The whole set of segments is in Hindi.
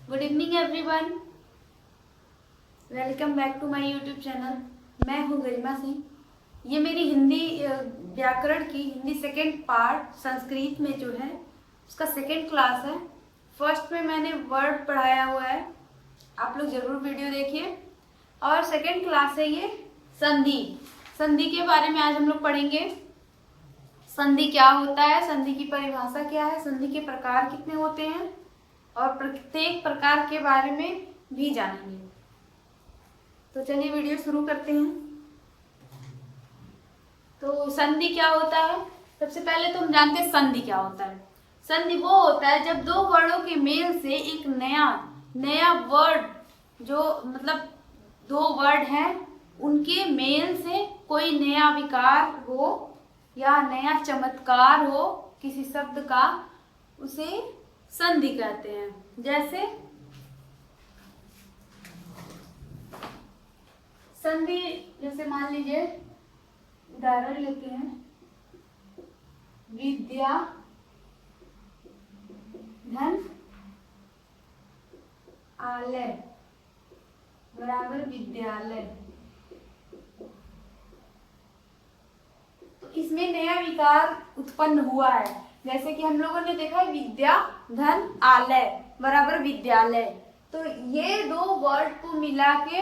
Good evening everyone, welcome back to my YouTube channel. मैं हूँ गरिमा सिंह। ये मेरी हिंदी व्याकरण की हिंदी सेकेंड पार्ट संस्कृत में जो है उसका सेकेंड क्लास है। फर्स्ट में मैंने वर्ड पढ़ाया हुआ है, आप लोग ज़रूर वीडियो देखिए। और सेकेंड क्लास है ये संधि। संधि के बारे में आज हम लोग पढ़ेंगे। संधि क्या होता है, संधि की परिभाषा क्या है, संधि के प्रकार कितने होते हैं और प्रत्येक प्रकार के बारे में भी जानेंगे। तो चलिए वीडियो शुरू करते हैं। तो संधि क्या होता है, सबसे पहले तो हम जानते हैं संधि क्या होता है। संधि वो होता है जब दो वर्डों के मेल से एक नया वर्ड, जो मतलब दो वर्ड हैं उनके मेल से कोई नया विकार हो या नया चमत्कार हो किसी शब्द का, उसे संधि कहते हैं। जैसे संधि, जैसे मान लीजिए उदाहरण लेते हैं, विद्या धन आलय बराबर विद्यालय। तो इसमें नया विकार उत्पन्न हुआ है। जैसे कि हम लोगों ने देखा है विद्या धन आलय बराबर विद्यालय। तो ये दो वर्ड को मिला के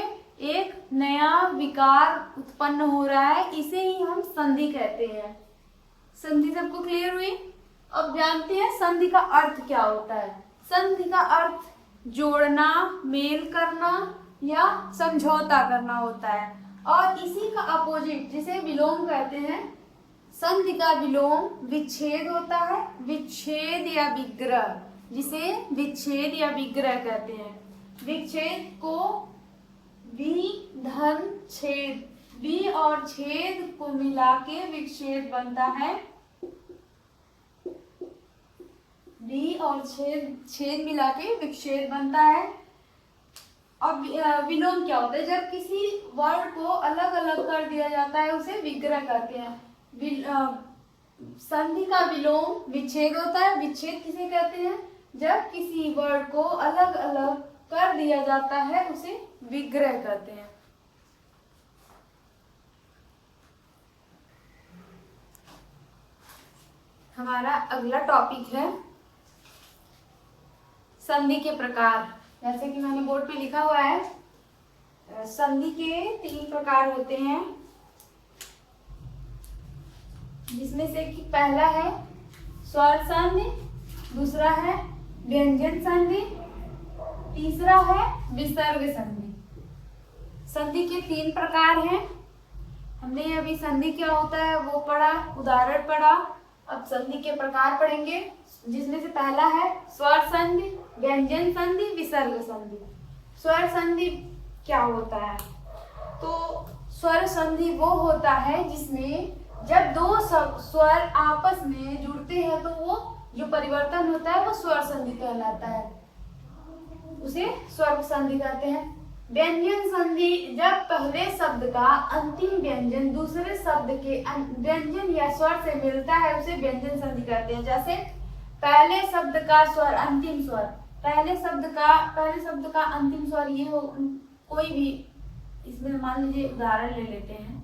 एक नया विकार उत्पन्न हो रहा है, इसे ही हम संधि कहते हैं। संधि सबको क्लियर हुई? अब जानते हैं संधि का अर्थ क्या होता है। संधि का अर्थ जोड़ना, मेल करना या समझौता करना होता है। और इसी का अपोजिट जिसे विलोम कहते हैं, संधि का विलोम विच्छेद होता है, विच्छेद या विग्रह, जिसे विच्छेद या विग्रह कहते हैं। विच्छेद को वि धन छेद, वि और छेद को मिला के विच्छेद बनता है। वि और छेद मिला के विच्छेद बनता है। अब विलोम क्या होता है, जब किसी वर्ड को अलग अलग कर दिया जाता है उसे विग्रह कहते हैं। संधि का विलोम विच्छेद होता है। विच्छेद किसे कहते हैं, जब किसी वर्ड को अलग अलग कर दिया जाता है उसे विग्रह कहते हैं। हमारा अगला टॉपिक है संधि के प्रकार। जैसे कि मैंने बोर्ड पे लिखा हुआ है, संधि के 3 प्रकार होते हैं, जिसमें से कि पहला है स्वर संधि, दूसरा है व्यंजन संधि, तीसरा है विसर्ग संधि। संधि के 3 प्रकार हैं। हमने अभी संधि क्या होता है वो पढ़ा, उदाहरण पढ़ा। अब संधि के प्रकार पढ़ेंगे, जिसमें से पहला है स्वर संधि, व्यंजन संधि, विसर्ग संधि। स्वर संधि क्या होता है, तो स्वर संधि वो होता है जिसमें जब दो स्वर आपस में जुड़ते हैं तो वो जो परिवर्तन होता है वो स्वर संधि कहलाता है, उसे स्वर संधि कहते हैं। व्यंजन संधि जब पहले शब्द का अंतिम व्यंजन दूसरे शब्द के व्यंजन या स्वर से मिलता है उसे व्यंजन संधि कहते हैं। जैसे पहले शब्द का स्वर अंतिम स्वर, पहले शब्द का अंतिम स्वर ये हो, कोई भी, इसमें मान लीजिए उदाहरण ले लेते हैं,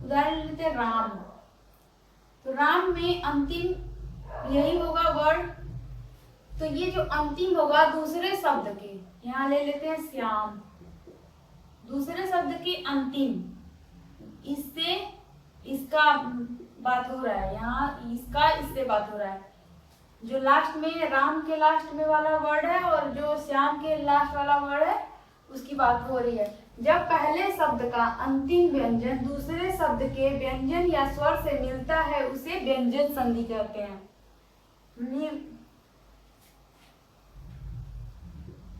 उदाहरण लेते हैं राम। तो राम में अंतिम यही होगा वर्ड, तो ये जो अंतिम होगा दूसरे शब्द के, यहाँ ले लेते हैं श्याम, दूसरे शब्द के अंतिम, इससे इसका बात हो रहा है, यहाँ इसका इससे बात हो रहा है। जो लास्ट में, राम के लास्ट में वाला वर्ड है और जो श्याम के लास्ट वाला वर्ड है उसकी बात हो रही है। जब पहले शब्द का अंतिम व्यंजन दूसरे शब्द के व्यंजन या स्वर से मिलता है उसे व्यंजन संधि कहते हैं।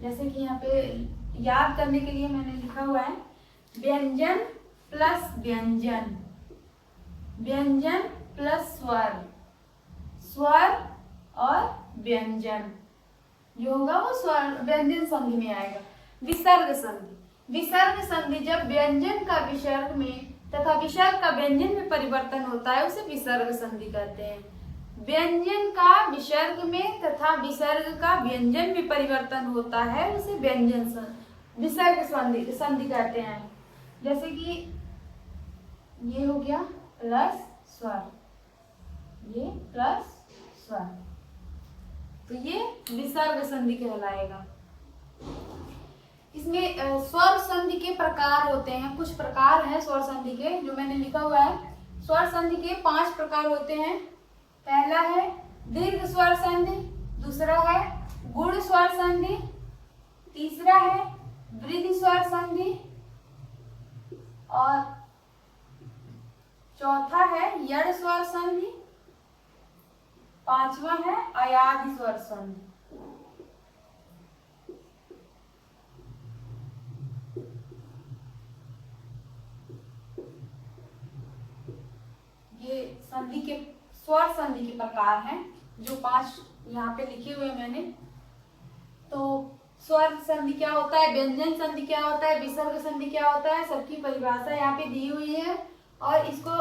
जैसे कि यहाँ पे याद करने के लिए मैंने लिखा हुआ है, व्यंजन प्लस व्यंजन, व्यंजन प्लस स्वर, स्वर और व्यंजन जो होगा वो स्वर व्यंजन संधि में आएगा। विसर्ग संधि, विसर्ग संधि जब व्यंजन का विसर्ग में तथा विसर्ग का व्यंजन में परिवर्तन होता है उसे विसर्ग संधि कहते हैं। व्यंजन का विसर्ग विसर्ग में तथा विसर्ग का व्यंजन में परिवर्तन होता है उसे विसर्ग संधि कहते हैं। जैसे कि ये हो गया प्लस स्वर, ये प्लस स्वर, तो ये विसर्ग संधि कहलाएगा। इसमें स्वर संधि के प्रकार होते हैं, कुछ प्रकार हैं स्वर संधि के जो मैंने लिखा हुआ है। स्वर संधि के 5 प्रकार होते हैं। पहला है दीर्घ स्वर संधि, दूसरा है गुण स्वर संधि, तीसरा है वृद्धि स्वर संधि और चौथा है यड़ स्वर संधि, पांचवा है अयाधि स्वर संधि। ये संधि के स्वर संधि के प्रकार हैं जो 5 यहाँ पे लिखे हुए मैंने। तो स्वर संधि क्या होता है, व्यंजन संधि क्या होता है, विसर्ग संधि क्या होता है, सबकी परिभाषा यहाँ पे दी हुई है और इसको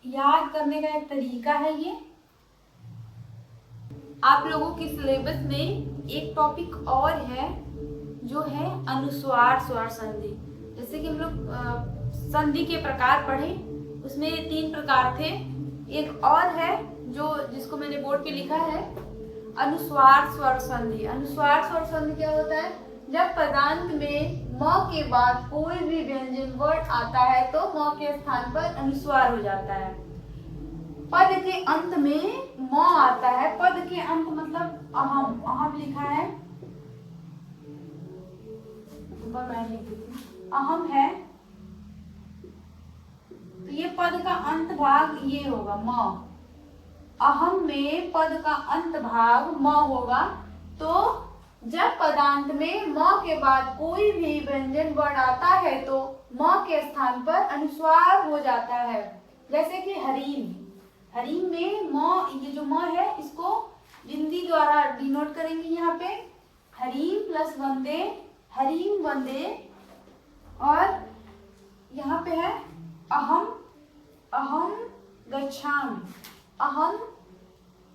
याद करने का एक तरीका है। ये आप लोगों के सिलेबस में एक टॉपिक और है जो है अनुस्वार स्वर संधि। जैसे कि हम लोग संधि के प्रकार पढ़े, उसमें 3 प्रकार थे। एक और है जो जिसको मैंने बोर्ड पे लिखा है अनुस्वार स्वर संधि। अनुस्वार स्वर संधि क्या होता है, जब पदांत में म के बाद कोई भी व्यंजन वर्ड आता है तो म के स्थान पर अनुस्वार हो जाता है। पद के अंत में म आता है, पद के अंत मतलब अहम, अहम लिखा है, ऊपर मैं लिख देती हूं, अहम है, तो ये पद का अंत भाग ये होगा म। अहम में पद का अंत भाग म होगा। तो जब पदांत में म के बाद कोई भी व्यंजन वर्ण आता है तो म के स्थान पर अनुस्वार हो जाता है। जैसे कि हरीम, हरीम में म, ये जो म है इसको बिंदी द्वारा डिनोट करेंगे यहाँ पे, हरीम प्लस वंदे, हरीम वंदे, और यहाँ पे है अहम, अहम गच्छामि। अहम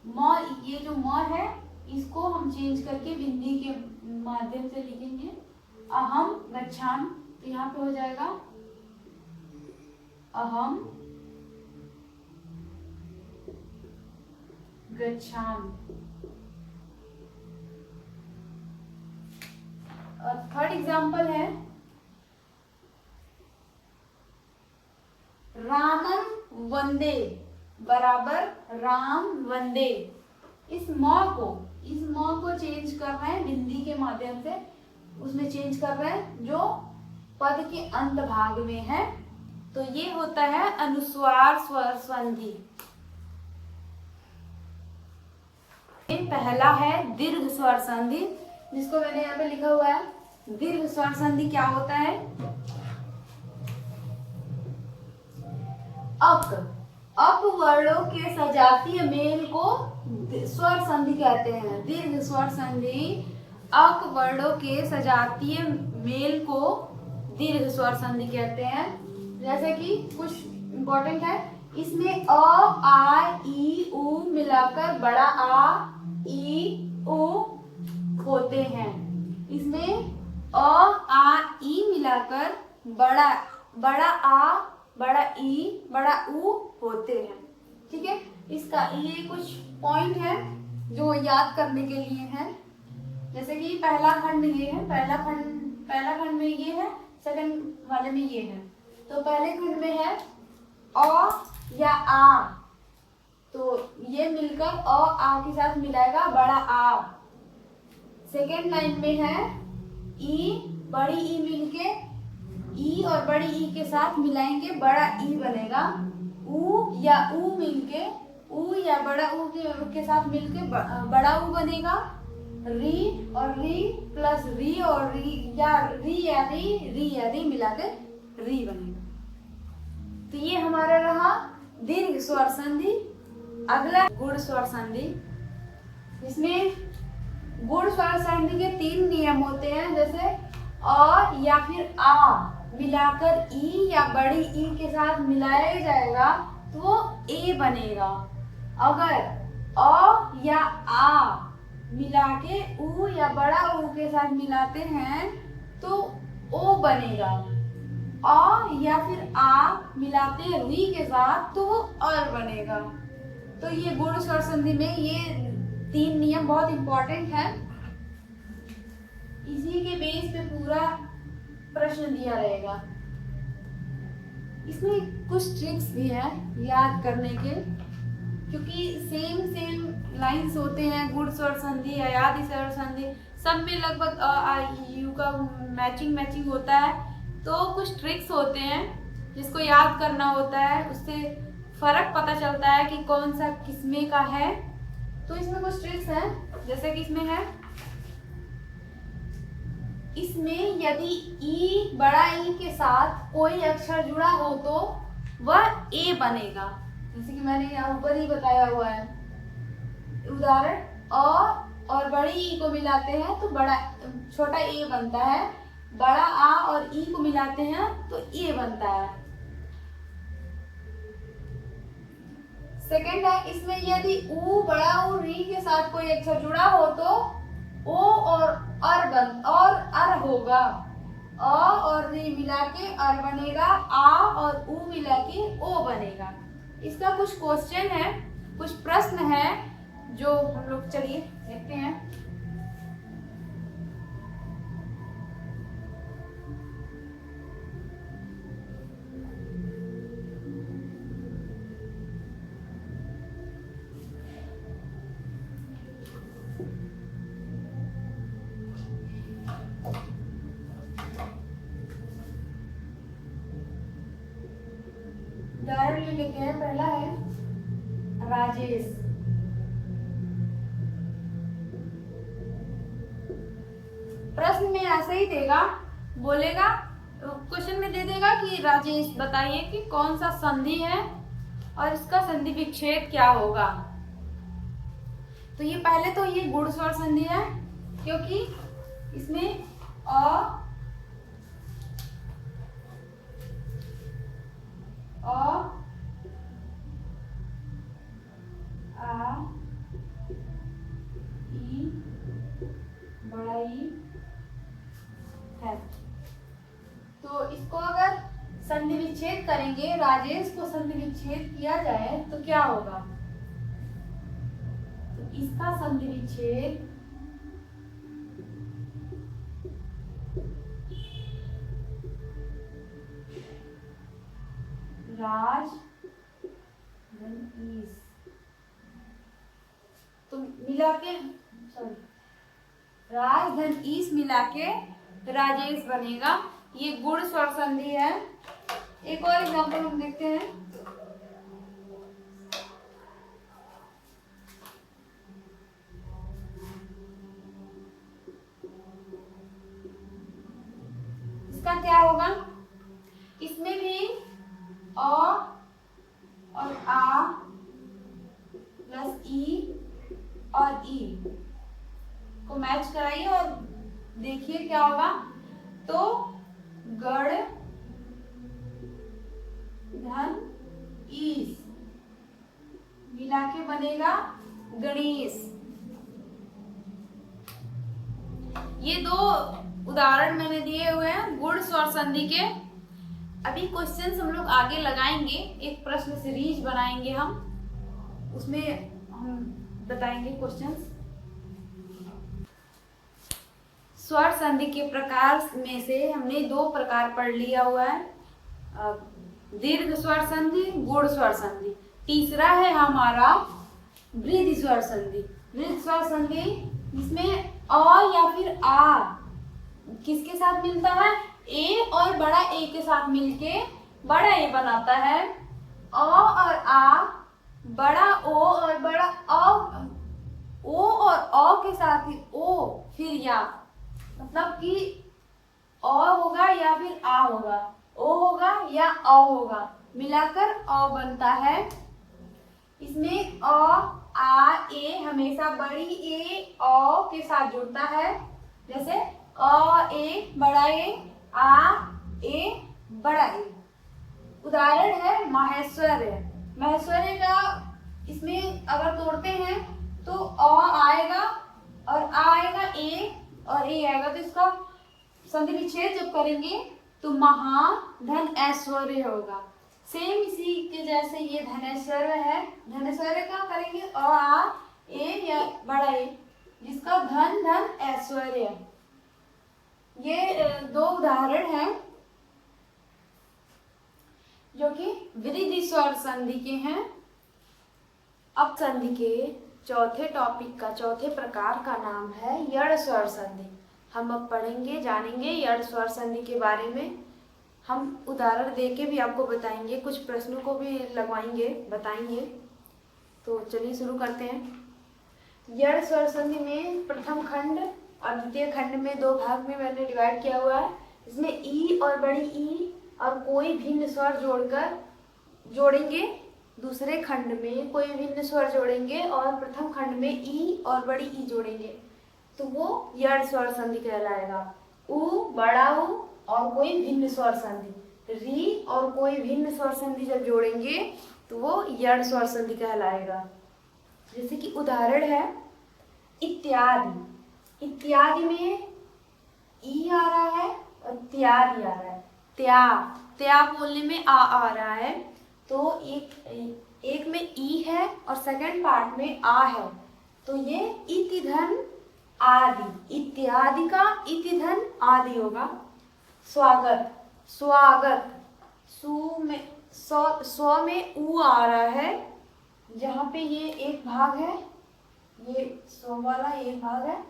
म, ये जो म है इसको हम चेंज करके बिंदी के माध्यम से लिखेंगे अहम गच्छामि, तो यहाँ पे हो जाएगा अहम गच्छामि। और थर्ड एग्जाम्पल है रामम वंदे बराबर राम वंदे। इस म को चेंज कर रहे हैं बिंदी के माध्यम से, उसमें चेंज कर रहे हैं जो पद के अंत भाग में है, तो ये होता है अनुस्वार स्वर संधि। पहला है दीर्घ स्वर संधि, जिसको मैंने यहाँ पे लिखा हुआ है। दीर्घ स्वर संधि क्या होता है, अप वर्णों के सजातीय मेल को स्वर संधि कहते हैं। दीर्घ स्वर संधि अक वर्णों के सजातीय मेल को दीर्घ स्वर संधि कहते हैं। जैसे कि कुछ इंपॉर्टेंट है, इसमें अ आ ई उ मिलाकर बड़ा आ ई उ होते हैं। इसमें अ आ ई मिलाकर बड़ा आ बड़ा ई बड़ा उ होते हैं। ठीक है, इसका ये कुछ पॉइंट है जो याद करने के लिए है। जैसे कि पहला खंड ये है, पहला खंड में ये है, सेकंड वाले में ये है। तो पहले खंड में है अ या आ, तो ये मिलकर अ आ के साथ मिलाएगा बड़ा आ। सेकंड लाइन में है ई, बड़ी ई मिलके ई और बड़ी ई के साथ मिलाएंगे बड़ा ई बनेगा। ऊ या ऊ मिलके ऊ या बड़ा ऊ के साथ मिलके बड़ा ऊ बनेगा। री और री प्लस री और री या री मिलाकर री बनेगा। तो ये हमारा रहा दीर्घ स्वर संधि। अगला गुण स्वर संधि। इसमें गुण स्वर संधि के 3 नियम होते हैं। जैसे अ या फिर आ मिलाकर ई या बड़ी ई के साथ मिलाया जाएगा तो वो ए बनेगा। अगर अ या आ मिला के ऊ या बड़ा ऊ के साथ मिलाते हैं तो ओ बनेगा। अ या फिर आ मिलाते हैं री के साथ तो वो और बनेगा। तो ये गुण स्वर संधि में ये 3 नियम बहुत इंपॉर्टेंट है। इसी के बेस पे पूरा प्रश्न दिया रहेगा। इसमें कुछ ट्रिक्स भी है याद करने के, क्योंकि सेम लाइंस होते हैं, गुण स्वर संधि, अयादि स्वर संधि, सब में लगभग अ आ इ यू का मैचिंग होता है। तो कुछ ट्रिक्स होते हैं जिसको याद करना होता है, उससे फर्क पता चलता है कि कौन सा किसमें का है। तो इसमें कुछ ट्रिक्स हैं, जैसे कि इसमें है, इसमें यदि ई बड़ा ई के साथ कोई अक्षर जुड़ा हो तो वह ए बनेगा। जैसे कि मैंने यहाँ ऊपर ही बताया हुआ है उदाहरण, अ और बड़ी ई को मिलाते हैं तो बड़ा छोटा ए बनता है, बड़ा आ और ई को मिलाते हैं तो ए बनता है। सेकंड है, इसमें यदि ऊ बड़ा ऊ री के साथ कोई अक्षर जुड़ा हो तो ओ और अर होगा। अ और री मिला के अर बनेगा, आ और ऊ मिला के ओ बनेगा। इसका कुछ क्वेश्चन है, कुछ प्रश्न है जो हम लोग चलिए देखते हैं। उदाहरण लेते हैं। पहला है राजेश। प्रश्न में ऐसे ही देगा, बोलेगा, क्वेश्चन में दे देगा कि राजेश बताइए कि कौन सा संधि है और इसका संधि विच्छेद क्या होगा। तो ये पहले तो ये गुण स्वर संधि है, क्योंकि इसमें अ आ ई बड़ा ई है। तो इसको अगर संधि विच्छेद करेंगे, राजेश को संधि विच्छेद किया जाए तो क्या होगा। तो इसका संधि विच्छेद राज धन ईस, तो मिला के राज धन ईस मिला के राजेश बनेगा। ये गुण स्वर संधि है। एक और एग्जांपल हम देखते हैं। इसका क्या होगा, इसमें भी अ और आ प्लस ई और ई को मैच कराइए और देखिए क्या होगा। तो गढ़ धन ईस मिला के बनेगा गणेश। ये 2 उदाहरण मैंने दिए हुए हैं गुण स्वर संधि के। अभी क्वेश्चंस हम लोग आगे लगाएंगे, एक प्रश्न सीरीज बनाएंगे हम, उसमें हम बताएंगे क्वेश्चंस। स्वर संधि के प्रकार में से हमने 2 प्रकार पढ़ लिया हुआ है, दीर्घ स्वर संधि, गुण स्वर संधि। तीसरा है हमारा वृद्धि स्वर संधि। वृद्धि स्वर संधि जिसमें अ या फिर आ किसके साथ मिलता है, ए और बड़ा ए के साथ मिलके बड़ा ए बनाता है। अ और आ, बड़ा ओ और बड़ा अ, ओ और अ के साथ ही ओ फिर या, मतलब कि अ होगा या फिर आ होगा, ओ होगा या अ होगा, मिलाकर अ बनता है। इसमें अ आ ए हमेशा बड़ी ए अ के साथ जुड़ता है। जैसे अ ए बड़ा ए, आ ए बड़ा ए। उदाहरण है माहेश्वर्य। माहेश्वर्य का इसमें अगर तोड़ते हैं तो अ आएगा और और ए आएगा, तो इसका संधि विच्छेद जब करेंगे तो महा धन ऐश्वर्य होगा। सेम इसी के जैसे ये धनेश्वर्य है, धनेश्वर्य का करेंगे और ए या बड़ा ए, जिसका धन धन ऐश्वर्य। ये दो उदाहरण हैं जो कि वृद्धि स्वर संधि के हैं। अब संधि के चौथे टॉपिक का, चौथे प्रकार का नाम है यड़ स्वर संधि। हम अब पढ़ेंगे, जानेंगे यड़ स्वर संधि के बारे में। हम उदाहरण देके भी आपको बताएंगे, कुछ प्रश्नों को भी लगवाएंगे, बताएंगे। तो चलिए शुरू करते हैं। यड़ स्वर संधि में प्रथम खंड और द्वितीय खंड में दो भाग में मैंने डिवाइड किया हुआ है। इसमें ई और बड़ी ई और कोई भिन्न स्वर जोड़ेंगे, दूसरे खंड में कोई भिन्न स्वर जोड़ेंगे और प्रथम खंड में ई और बड़ी ई जोड़ेंगे, तो वो यड़ स्वर संधि कहलाएगा। उ, बड़ा उ और कोई भिन्न स्वर संधि, री और कोई भिन्न स्वर संधि जब जोड़ेंगे तो वो यड़ स्वर संधि कहलाएगा। जैसे कि उदाहरण है इत्यादि। इत्यादि में ई आ रहा है और त्यादि आ रहा है। त्या बोलने में आ रहा है, तो एक में ई है और सेकंड पार्ट में आ है, तो ये इति धन आदि, इत्यादि का इति धन आदि होगा। स्वागत, स्वागत, स्व में उ आ रहा है, जहाँ पे ये एक भाग है, ये स्व वाला एक भाग है,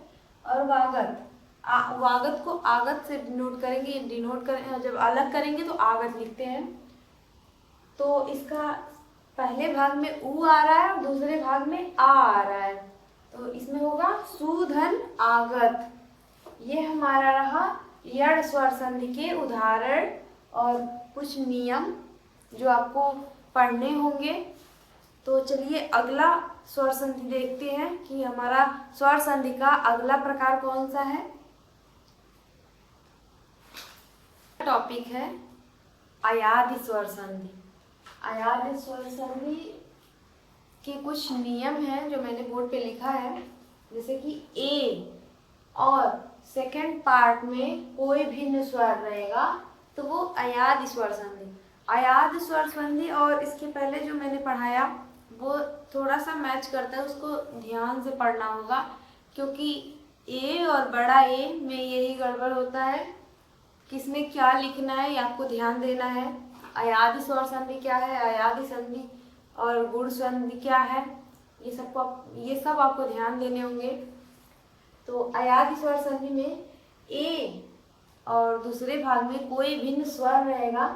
और वागत, वागत को आगत से डिनोट करेंगे, जब अलग करेंगे तो आगत लिखते हैं। तो इसका पहले भाग में उ आ रहा है और दूसरे भाग में आ रहा है, तो इसमें होगा सुधन आगत। ये हमारा रहा यड़ स्वर संधि के उदाहरण और कुछ नियम जो आपको पढ़ने होंगे। तो चलिए अगला स्वर संधि देखते हैं कि हमारा स्वर संधि का अगला प्रकार कौन सा है। टॉपिक है अयादि स्वर संधि। अयादि स्वर संधि के कुछ नियम हैं जो मैंने बोर्ड पे लिखा है, जैसे कि ए और सेकंड पार्ट में कोई भिन्न स्वर रहेगा तो वो अयादि स्वर संधि। अयादि स्वर संधि और इसके पहले जो मैंने पढ़ाया वो थोड़ा सा मैच करता है, उसको ध्यान से पढ़ना होगा, क्योंकि ए और बड़ा ए में यही गड़बड़ होता है, किसमें क्या लिखना है ये आपको ध्यान देना है। अयादि स्वर संधि क्या है, अयादि संधि और गुण संधि क्या है, ये सब आपको ध्यान देने होंगे। तो अयादि स्वर संधि में ए और दूसरे भाग में कोई भिन्न स्वर रहेगा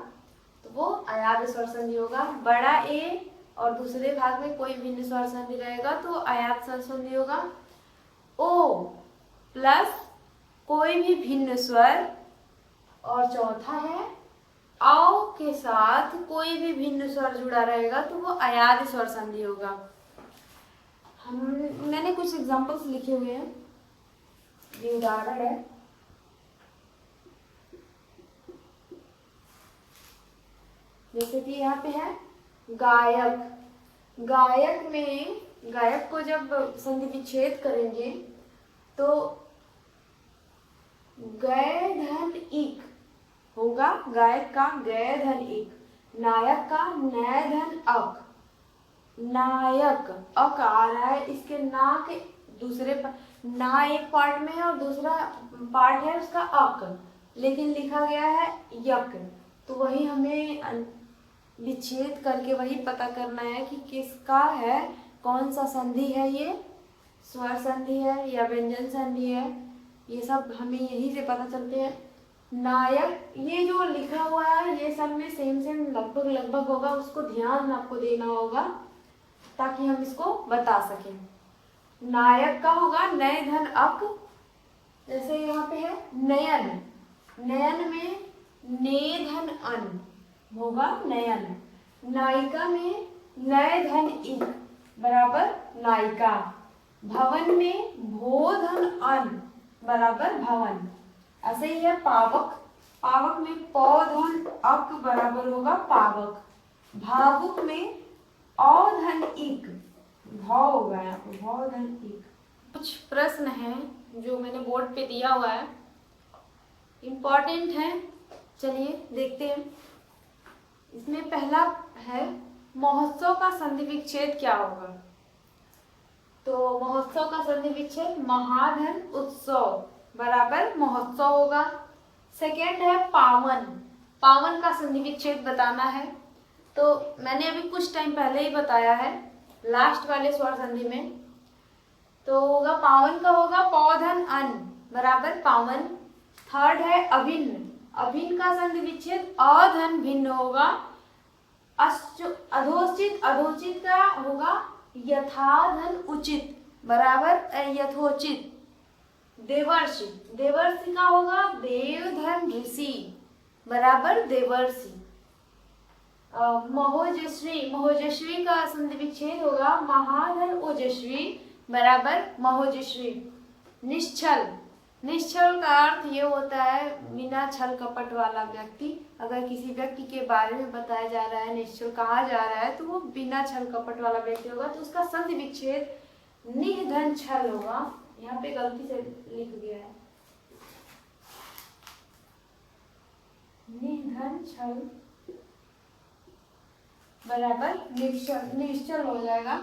तो वो अयादि स्वर संधि होगा। बड़ा ए और दूसरे भाग में कोई भिन्न स्वर संधि रहेगा तो अयादि स्वर संधि होगा। ओ प्लस कोई भी भिन्न स्वर, और चौथा है औ के साथ कोई भी भिन्न स्वर जुड़ा रहेगा तो वो अयादि स्वर संधि होगा। मैंने कुछ एग्जांपल्स लिखे हुए हैं, ये उदाहरण है। जैसे कि यहाँ पे है गायक। गायक में गायक को जब संधि विच्छेद करेंगे तो गय धन इक होगा, गायक का गय धन इक, नायक का नय धन अक। नायक अक आ रहा है, इसके ना के दूसरे ना एक पार्ट में है और दूसरा पार्ट है उसका अक, लेकिन लिखा गया है यक, तो वही हमें विच्छेद करके वही पता करना है कि किसका है, कौन सा संधि है, ये स्वर संधि है या व्यंजन संधि है, ये सब हमें यही से पता चलते हैं। नायक, ये जो लिखा हुआ है ये सब में सेम लगभग होगा, उसको ध्यान आपको देना होगा ताकि हम इसको बता सकें। नायक का होगा नय धन अक, जैसे यहाँ पे है नयन, नयन में ने धन अन होगा नयन। नायिका में नय धन इक बराबर नायिका। भवन में भो धन अन बराबर भवन। ऐसे ही है पावक, पावक में पौ धन अक बराबर होगा पावक। भावुक में औ धन इक, भाव हो गया, भाव धन इक। कुछ प्रश्न हैं जो मैंने बोर्ड पे दिया हुआ है इम्पॉर्टेंट है। चलिए देखते हैं। इसमें पहला है महोत्सव का संधि विच्छेद क्या होगा। तो महोत्सव का संधि विच्छेद महाधन उत्सव बराबर महोत्सव होगा। सेकेंड है पावन, पावन का संधि विच्छेद बताना है। तो मैंने अभी कुछ टाइम पहले ही बताया है लास्ट वाले स्वर संधि में। तो होगा पावन का होगा पौधन अन बराबर पावन। थर्ड है अभिन्न, अभिन्न का संधि विच्छेद अधन भिन्न होगा। अधोचित, अधोचित का होगा यथाधन उचित बराबर यथोचित। देवर्षि, देवर्षि का होगा देवधन ऋषि बराबर देवर्षि। महोजस्वी, महोजस्वी का संधि विच्छेद होगा महाधन ओजस्वी बराबर महोजस्वी। निश्चल, निश्चल का अर्थ ये होता है बिना छल कपट वाला व्यक्ति। अगर किसी व्यक्ति के बारे में बताया जा रहा है, निश्चल कहा जा रहा है, तो वो बिना छल कपट वाला व्यक्ति होगा। तो उसका संधि विच्छेद निधन छल होगा। यहाँ पे गलती से लिख गया है निधन छल बराबर निश्चल, निश्चल हो जाएगा।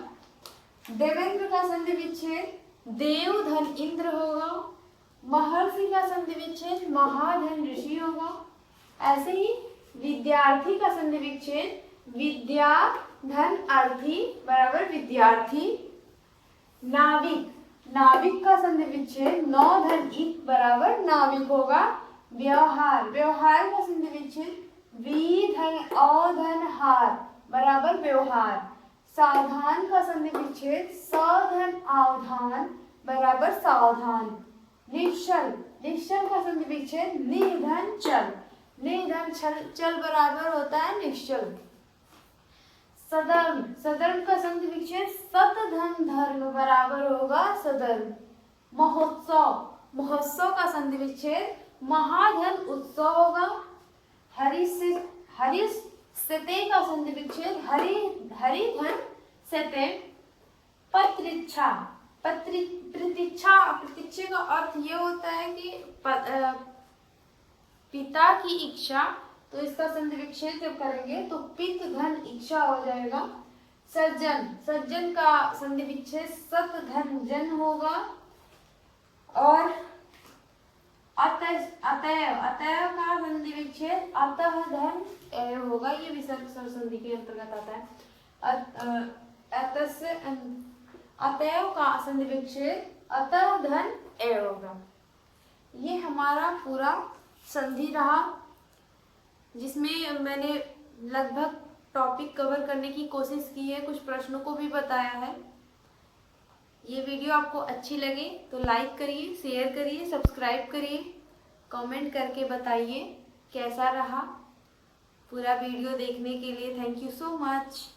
देवेंद्र का संधि विच्छेद देवधन इंद्र होगा। महर्षि का संधि विच्छेद महाधन ऋषि होगा। ऐसे ही विद्यार्थी का संधि विच्छेद विद्या धन अर्थी बराबर विद्यार्थी। नाविक, नाविक का संधि विच्छेद नौ धन इक बराबर नाविक होगा। व्यवहार, व्यवहार का संधि विच्छेद वी धन अधन हार बराबर व्यवहार। सावधान का संधि विच्छेद सावधान आवधान बराबर सावधान। निश्चल, निश्चल का संधि विच्छेद निधन चल, निधन चल, चल बराबर होता है निश्चल। सधर्म, सधर्म का संधि विच्छेद सत धन धर्म बराबर होगा सधर्म। महोत्सव, महोत्सव का संधि विच्छेद महाधन उत्सव होगा। हरिस्ते का संधि विच्छेद हरिधन सेते। पत्रिच्छा, प्रतीक्षा, प्रतीक्षा का अर्थ ये होता है कि पिता की इच्छा। तो इसका संधि विच्छेद जब करेंगे तो पित धन इच्छा हो जाएगा। सज्जन, सज्जन का संधि विच्छेद सत धन जन होगा। और अतएव, अतएव का संधि विच्छेद अतः धन एव होगा। ये विसर्ग स्वर संधि के अंतर्गत आता है। अतएव का संधि विच्छेद अतः धन एव होगा। ये हमारा पूरा संधि रहा जिसमें मैंने लगभग टॉपिक कवर करने की कोशिश की है, कुछ प्रश्नों को भी बताया है। ये वीडियो आपको अच्छी लगे तो लाइक करिए, शेयर करिए, सब्सक्राइब करिए, कमेंट करके बताइए कैसा रहा। पूरा वीडियो देखने के लिए थैंक यू सो मच।